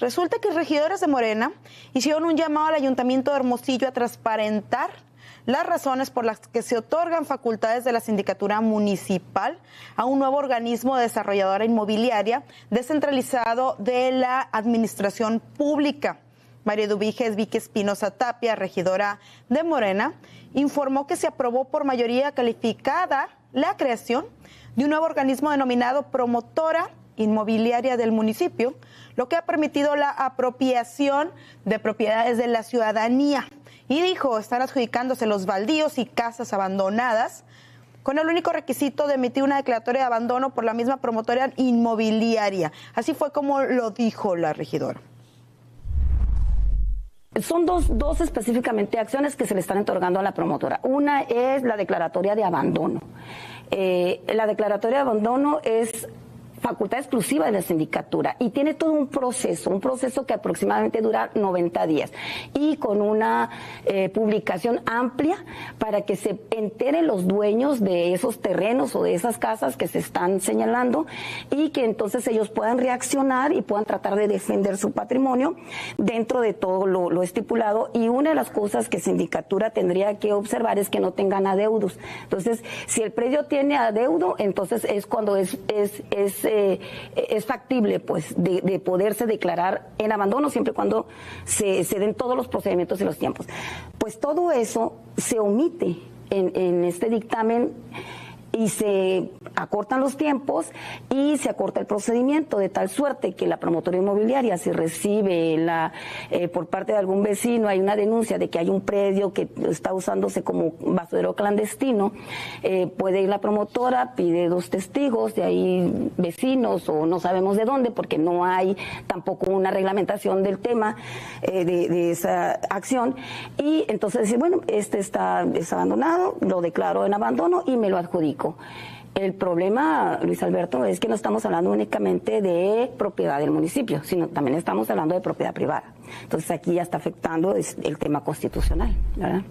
Resulta que regidores de Morena hicieron un llamado al Ayuntamiento de Hermosillo a transparentar las razones por las que se otorgan facultades de la sindicatura municipal a un nuevo organismo desarrolladora inmobiliaria descentralizado de la administración pública. María Eduviges Vique Espinosa Tapia, regidora de Morena, informó que se aprobó por mayoría calificada la creación de un nuevo organismo denominado Promotora Inmobiliaria del municipio, lo que ha permitido la apropiación de propiedades de la ciudadanía. Y dijo, están adjudicándose los baldíos y casas abandonadas con el único requisito de emitir una declaratoria de abandono por la misma promotora inmobiliaria. Así fue como lo dijo la regidora. Son dos específicamente acciones que se le están otorgando a la promotora. Una es la declaratoria de abandono. La declaratoria de abandono es facultad exclusiva de la sindicatura y tiene todo un proceso que aproximadamente dura 90 días y con una publicación amplia para que se enteren los dueños de esos terrenos o de esas casas que se están señalando y que entonces ellos puedan reaccionar y puedan tratar de defender su patrimonio dentro de todo lo estipulado. Y una de las cosas que sindicatura tendría que observar es que no tengan adeudos. Entonces, si el predio tiene adeudo, entonces es cuando es factible pues de poderse declarar en abandono siempre y cuando se den todos los procedimientos y los tiempos. Pues todo eso se omite en este dictamen y se acortan los tiempos y se acorta el procedimiento de tal suerte que la promotora inmobiliaria, si recibe por parte de algún vecino hay una denuncia de que hay un predio que está usándose como basurero clandestino, puede ir la promotora, pide 2 testigos, de ahí vecinos o no sabemos de dónde porque no hay tampoco una reglamentación del tema de esa acción y entonces decir, bueno, está abandonado, lo declaro en abandono y me lo adjudico. El problema, Luis Alberto, es que no estamos hablando únicamente de propiedad del municipio, sino también estamos hablando de propiedad privada. Entonces aquí ya está afectando el tema constitucional, ¿verdad?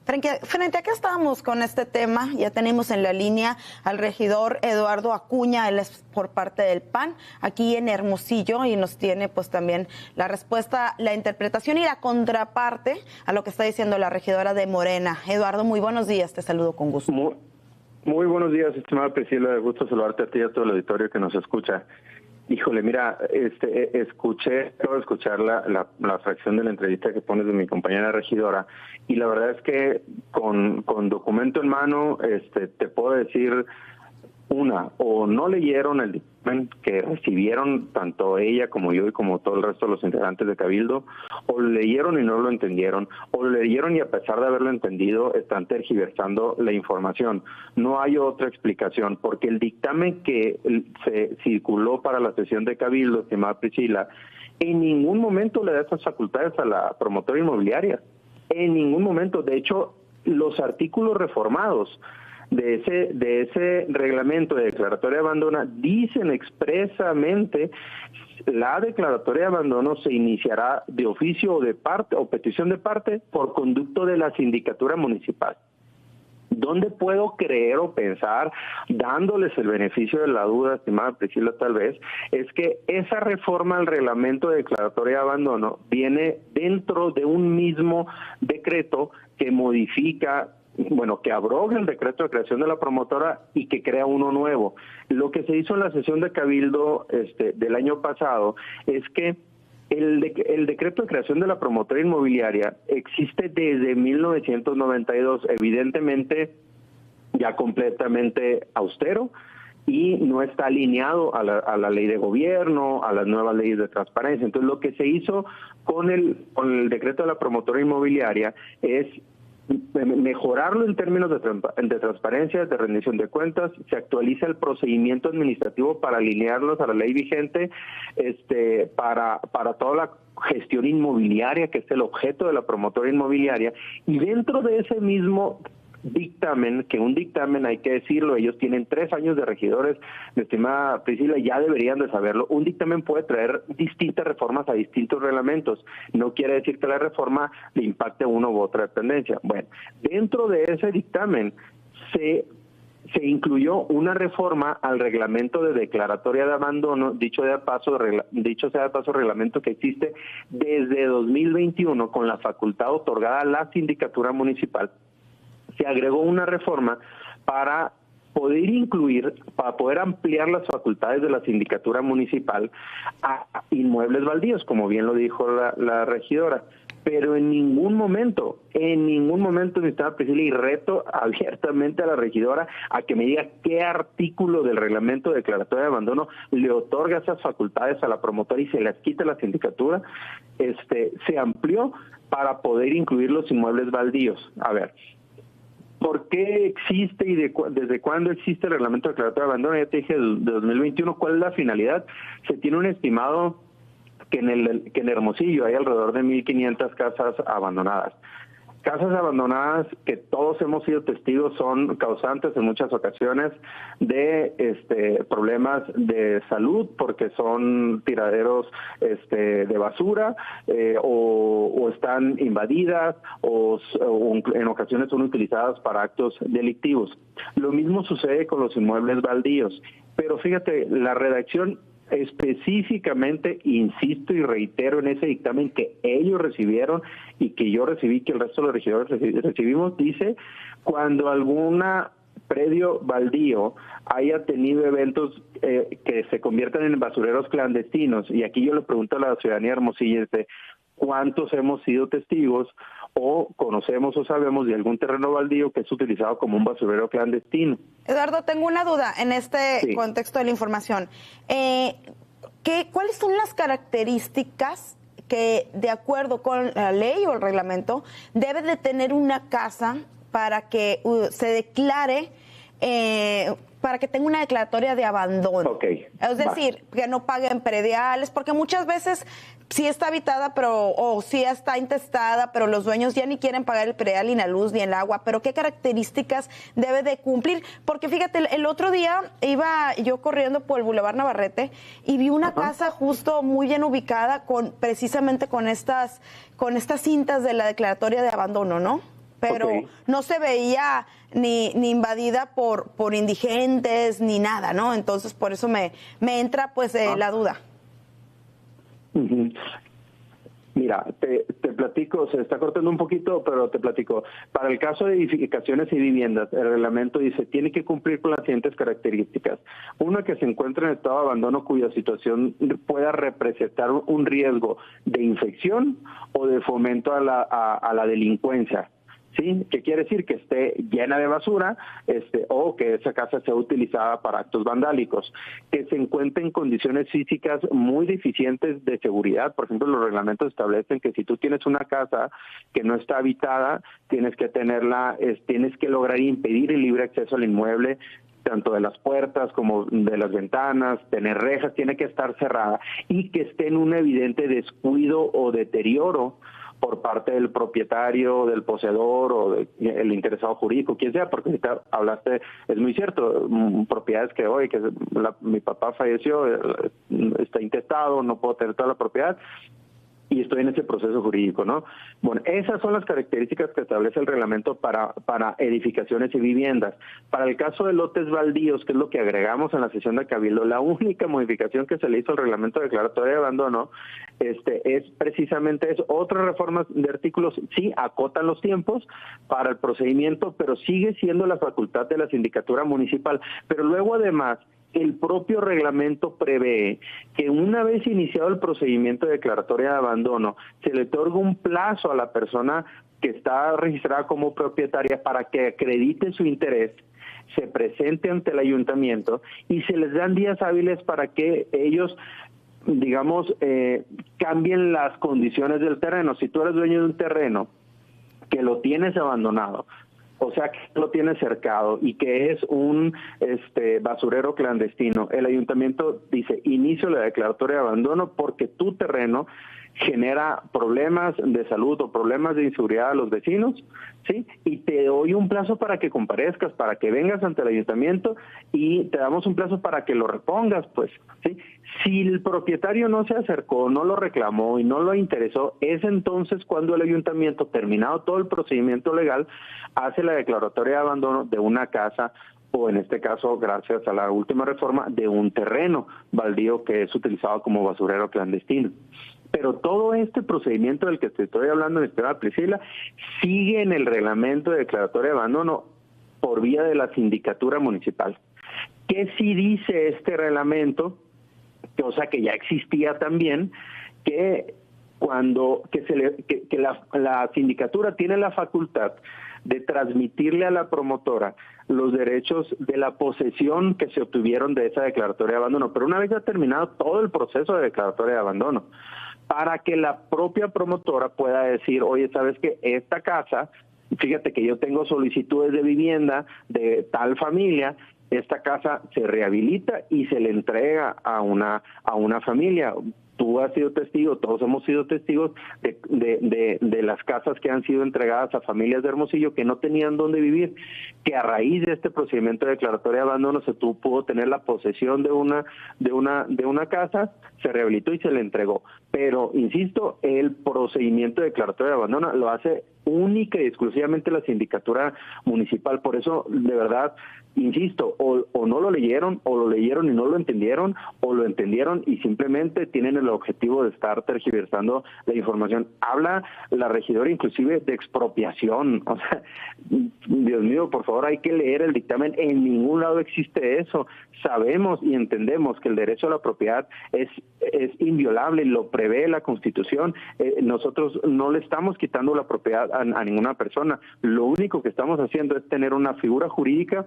Frente a que estábamos con este tema, ya tenemos en la línea al regidor Eduardo Acuña, él es por parte del PAN, aquí en Hermosillo, y nos tiene pues también la respuesta, la interpretación y la contraparte a lo que está diciendo la regidora de Morena. Eduardo, muy buenos días, te saludo con gusto. Muy buenos días, estimada Priscila, gusto saludarte a ti y a todo el auditorio que nos escucha. Híjole, mira, acabo de escuchar la fracción de la entrevista que pones de mi compañera regidora y la verdad es que con documento en mano te puedo decir o no leyeron el dictamen que recibieron tanto ella como yo y como todo el resto de los integrantes de Cabildo, o lo leyeron y no lo entendieron, o lo leyeron y a pesar de haberlo entendido están tergiversando la información. No hay otra explicación, porque el dictamen que se circuló para la sesión de Cabildo, estimada Priscila, en ningún momento le da esas facultades a la promotora inmobiliaria. En ningún momento. De hecho, los artículos reformados de ese reglamento de declaratoria de abandono dicen expresamente la declaratoria de abandono se iniciará de oficio o de parte o petición de parte por conducto de la sindicatura municipal. ¿Dónde puedo creer o pensar, dándoles el beneficio de la duda, estimada Priscila, tal vez, es que esa reforma al reglamento de declaratoria de abandono viene dentro de un mismo decreto que modifica, que abroga el decreto de creación de la promotora y que crea uno nuevo? Lo que se hizo en la sesión de Cabildo del año pasado es que el decreto de creación de la promotora inmobiliaria existe desde 1992, evidentemente ya completamente austero y no está alineado a la ley de gobierno, a las nuevas leyes de transparencia. Entonces lo que se hizo con el decreto de la promotora inmobiliaria es mejorarlo en términos de transparencia, de rendición de cuentas. Se actualiza el procedimiento administrativo para alinearlos a la ley vigente, para toda la gestión inmobiliaria, que es el objeto de la promotora inmobiliaria, y dentro de ese mismo dictamen, que un dictamen, hay que decirlo, ellos tienen 3 años de regidores, mi estimada Priscila, ya deberían de saberlo, un dictamen puede traer distintas reformas a distintos reglamentos, no quiere decir que la reforma le impacte a una u otra dependencia. Bueno, dentro de ese dictamen se se incluyó una reforma al reglamento de declaratoria de abandono, dicho sea de paso, reglamento que existe desde 2021 con la facultad otorgada a la sindicatura municipal. Se agregó una reforma para poder ampliar las facultades de la sindicatura municipal a inmuebles baldíos, como bien lo dijo la regidora. Pero en ningún momento, mi estimada Priscila, y reto abiertamente a la regidora a que me diga qué artículo del reglamento de declaratoria de abandono le otorga esas facultades a la promotora y se las quita a la sindicatura, se amplió para poder incluir los inmuebles baldíos. A ver, ¿por qué existe y desde cuándo existe el reglamento de declaratoria de abandono? Ya te dije, de 2021, ¿cuál es la finalidad? Se tiene un estimado que en Hermosillo hay alrededor de 1,500 casas abandonadas. Casas abandonadas que todos hemos sido testigos son causantes en muchas ocasiones de problemas de salud, porque son tiraderos de basura o están invadidas o en ocasiones son utilizadas para actos delictivos. Lo mismo sucede con los inmuebles baldíos. Pero fíjate, la redacción específicamente, insisto y reitero en ese dictamen que ellos recibieron y que yo recibí, que el resto de los regidores recibimos, dice: cuando alguna predio baldío haya tenido eventos que se conviertan en basureros clandestinos, y aquí yo le pregunto a la ciudadanía hermosillense, ¿cuántos hemos sido testigos o conocemos o sabemos de algún terreno baldío que es utilizado como un basurero clandestino? Eduardo, tengo una duda en este contexto de la información. ¿Cuáles son las características que, de acuerdo con la ley o el reglamento, debe de tener una casa para que se declare, para que tenga una declaratoria de abandono? Okay. Es decir, que no paguen prediales, porque muchas veces sí está habitada, o sí está intestada, pero los dueños ya ni quieren pagar el predial, ni la luz, ni el agua. Pero ¿qué características debe de cumplir? Porque fíjate, el otro día iba yo corriendo por el Boulevard Navarrete y vi una casa justo muy bien ubicada precisamente con estas cintas de la declaratoria de abandono, ¿no? Pero no se veía ni invadida por indigentes ni nada, ¿no? Entonces por eso me entra pues la duda. Mira, te platico, se está cortando un poquito, pero te platico. Para el caso de edificaciones y viviendas, el reglamento dice, tiene que cumplir con las siguientes características. Una, que se encuentre en estado de abandono cuya situación pueda representar un riesgo de infección o de fomento a la delincuencia. ¿Sí? ¿Qué quiere decir? Que esté llena de basura o que esa casa sea utilizada para actos vandálicos, que se encuentre en condiciones físicas muy deficientes de seguridad. Por ejemplo, los reglamentos establecen que si tú tienes una casa que no está habitada, tienes que lograr impedir el libre acceso al inmueble, tanto de las puertas como de las ventanas, tener rejas, tiene que estar cerrada y que esté en un evidente descuido o deterioro por parte del propietario, del poseedor o del interesado jurídico, quien sea, porque ahorita hablaste, es muy cierto, propiedades que hoy, mi papá falleció, está intestado, no puedo tener toda la propiedad y estoy en ese proceso jurídico, ¿no? Bueno, esas son las características que establece el reglamento para edificaciones y viviendas. Para el caso de lotes baldíos, que es lo que agregamos en la sesión de Cabildo, la única modificación que se le hizo al reglamento declaratorio de abandono es precisamente otras reformas de artículos, sí, acotan los tiempos para el procedimiento, pero sigue siendo la facultad de la sindicatura municipal. Pero luego, además, el propio reglamento prevé que una vez iniciado el procedimiento de declaratoria de abandono, se le otorga un plazo a la persona que está registrada como propietaria para que acredite su interés, se presente ante el ayuntamiento y se les dan días hábiles para que ellos, digamos, cambien las condiciones del terreno. Si tú eres dueño de un terreno que lo tienes abandonado, o sea que lo tiene cercado y que es un basurero clandestino, el ayuntamiento dice, inicio la declaratoria de abandono porque tu terreno genera problemas de salud o problemas de inseguridad a los vecinos, ¿sí? Y te doy un plazo para que comparezcas, para que vengas ante el ayuntamiento y te damos un plazo para que lo repongas, pues, ¿sí? Si el propietario no se acercó, no lo reclamó y no lo interesó, es entonces cuando el ayuntamiento, terminado todo el procedimiento legal, hace la declaratoria de abandono de una casa o en este caso, gracias a la última reforma, de un terreno baldío que es utilizado como basurero clandestino. Pero todo este procedimiento del que te estoy hablando, mi estimada Priscila, sigue en el reglamento de declaratoria de abandono por vía de la sindicatura municipal. ¿Qué sí dice este reglamento? Cosa que ya existía también, que la sindicatura tiene la facultad de transmitirle a la promotora los derechos de la posesión que se obtuvieron de esa declaratoria de abandono, pero una vez ya terminado todo el proceso de declaratoria de abandono, para que la propia promotora pueda decir, oye, ¿sabes qué? Esta casa, fíjate que yo tengo solicitudes de vivienda de tal familia, esta casa se rehabilita y se le entrega a una familia. Tú has sido testigo, todos hemos sido testigos de las casas que han sido entregadas a familias de Hermosillo que no tenían dónde vivir, que a raíz de este procedimiento de declaratoria de abandono pudo tener la posesión de una casa, se rehabilitó y se le entregó. Pero, insisto, el procedimiento de declaratoria de abandono lo hace única y exclusivamente la sindicatura municipal. Por eso, de verdad, insisto, o no lo leyeron, o lo leyeron y no lo entendieron, o lo entendieron y simplemente tienen el objetivo de estar tergiversando la información. Habla la regidora inclusive de expropiación. O sea, Dios mío, por favor, hay que leer el dictamen. En ningún lado existe eso. Sabemos y entendemos que el derecho a la propiedad es inviolable, lo prevé la Constitución. Nosotros no le estamos quitando la propiedad a ninguna persona. Lo único que estamos haciendo es tener una figura jurídica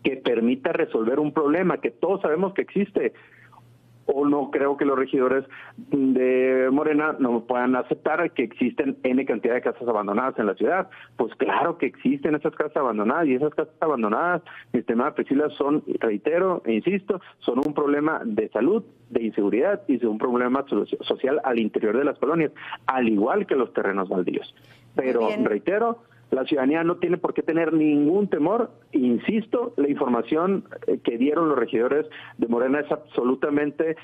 que permita resolver un problema que todos sabemos que existe. O no creo que los regidores de Morena no puedan aceptar que existen N cantidad de casas abandonadas en la ciudad. Pues claro que existen esas casas abandonadas, y esas casas abandonadas, mi estimada Priscila, son, reitero e insisto, son un problema de salud, de inseguridad y de un problema social al interior de las colonias, al igual que los terrenos baldíos. Pero reitero, la ciudadanía no tiene por qué tener ningún temor. Insisto, la información que dieron los regidores de Morena es absolutamente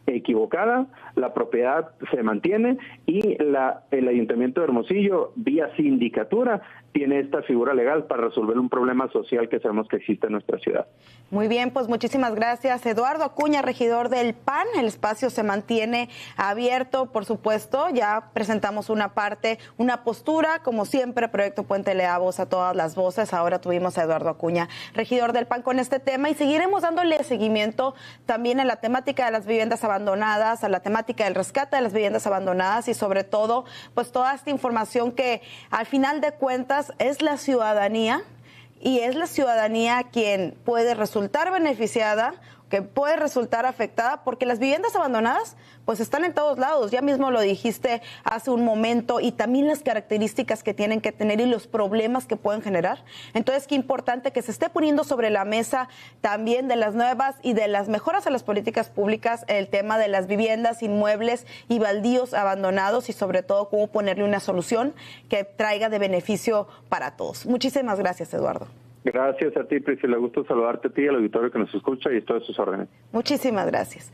equivocada, la propiedad se mantiene y el Ayuntamiento de Hermosillo, vía sindicatura, tiene esta figura legal para resolver un problema social que sabemos que existe en nuestra ciudad. Muy bien, pues muchísimas gracias. Eduardo Acuña, regidor del PAN. El espacio se mantiene abierto, por supuesto. Ya presentamos una postura, como siempre, Proyecto Puente le da voz a todas las voces. Ahora tuvimos a Eduardo Acuña, regidor del PAN, con este tema, y seguiremos dándole seguimiento también a la temática de las viviendas abandonadas, a la temática del rescate de las viviendas abandonadas y sobre todo, pues toda esta información que al final de cuentas es la ciudadanía, y es la ciudadanía quien puede resultar beneficiada, que puede resultar afectada, porque las viviendas abandonadas pues están en todos lados. Ya mismo lo dijiste hace un momento, y también las características que tienen que tener y los problemas que pueden generar. Entonces, qué importante que se esté poniendo sobre la mesa también de las nuevas y de las mejoras a las políticas públicas el tema de las viviendas, inmuebles y baldíos abandonados, y sobre todo cómo ponerle una solución que traiga de beneficio para todos. Muchísimas gracias, Eduardo. Gracias a ti, Priscila. Gusto saludarte a ti y al auditorio que nos escucha, y estoy a sus órdenes. Muchísimas gracias.